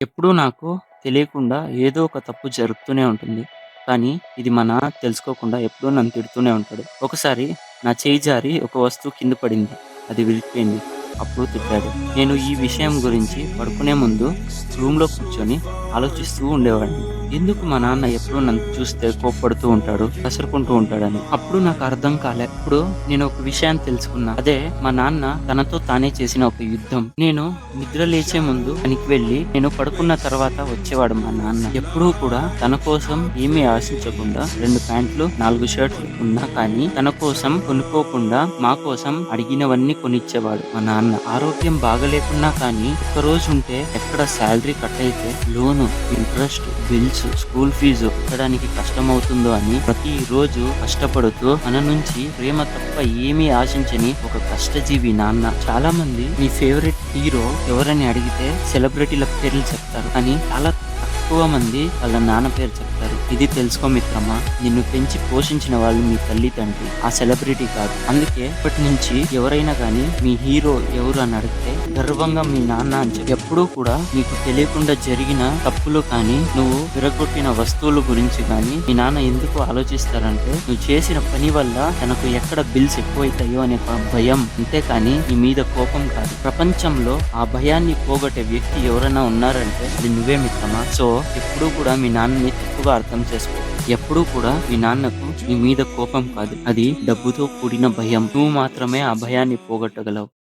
ఎప్పుడూ నాకు తెలియకుండా ఏదో ఒక తప్పు జరుగుతూనే ఉంటుంది. కానీ ఇది మా నాన్న తెలుసుకోకుండా ఎప్పుడూ నన్ను తిడుతూనే ఉంటాడు. ఒకసారి నా చెయ్యి జారి ఒక వస్తువు కింద పడింది. అది విరిగిపోయింది. అప్పుడు తిట్టాడు. నేను ఈ విషయం గురించి పడుకునే ముందు రూమ్‌లో కూర్చొని ఆలోచిస్తూ ఉండేవాడిని. ఎందుకు మా నాన్న ఎప్పుడూ నన్ను చూస్తే కోప్పడుతూ ఉంటాడు, కసురుకుంటూ ఉంటాడని. అప్పుడు నాకు అర్థం కాలే. ఇప్పుడు నేను ఒక విషయాన్ని తెలుసుకున్నా. అదే మా నాన్న తనతో తానే చేసిన ఒక యుద్ధం. నేను నిద్ర లేచే ముందు పనికి వెళ్ళి నేను పడుకున్న తర్వాత వచ్చేవాడు మా నాన్న. ఎప్పుడూ కూడా తన కోసం ఏమీ ఆశించకుండా 2 ప్యాంట్లు, 4 షర్ట్‌లు ఉన్నా కానీ తన కోసం కొనుక్కోకుండా మా కోసం అడిగినవన్నీ కొనిచ్చేవాడు మా నాన్న. ఆరోగ్యం బాగాలేకున్నా కానీ ఒక్కరోజు ఉంటే ఎక్కడ సాలరీ కట్ అయితే లోను, ఇంట్రెస్ట్, బిల్స్, స్కూల్ ఫీజు కట్టడానికి కష్టమవుతుందో అని ప్రతి రోజు కష్టపడుతూ మన నుంచి ప్రేమ తప్ప ఏమీ ఆశించని ఒక కష్టజీవి నాన్న. చాలా మంది మీ ఫేవరెట్ హీరో ఎవరని అడిగితే సెలబ్రిటీల పేర్లు చెప్తారు. కానీ చాలా తక్కువ మంది వాళ్ళ నాన్న పేరు చెప్తారు. ఇది తెలుసుకో మిత్రమా, నిన్ను పెంచి పోషించిన వాళ్ళు మీ తల్లిదండ్రి, ఆ సెలబ్రిటీ కాదు. అందుకే ఇప్పటి నుంచి ఎవరైనా కానీ మీ హీరో ఎవరు అని అడిగితే గర్వంగా మీ నాన్న అని చెప్పు. ఎప్పుడూ కూడా నీకు తెలియకుండా జరిగిన తప్పులు కానీ నువ్వు విరగొట్టిన వస్తువుల గురించి కానీ మీ నాన్న ఎందుకు ఆలోచిస్తారంటే నువ్వు చేసిన పని వల్ల తనకు ఎక్కడ బిల్స్ ఎక్కువైతాయో అనే ఒక భయం, అంతేకాని నీ మీద కోపం కాదు. ప్రపంచంలో ఆ భయాన్ని పోగొట్టే వ్యక్తి ఎవరైనా ఉన్నారంటే అది నువ్వే మిత్రమా. సో ఎప్పుడూ కూడా మీ నాన్నని తప్పుగా అర్థం చేసుకో. ఎప్పుడూ కూడా మీ నాన్నకు నీ మీద కోపం కాదు, అది డబ్బుతో కూడిన భయం. నువ్వు మాత్రమే ఆ భయాన్ని పోగొట్టగలవు.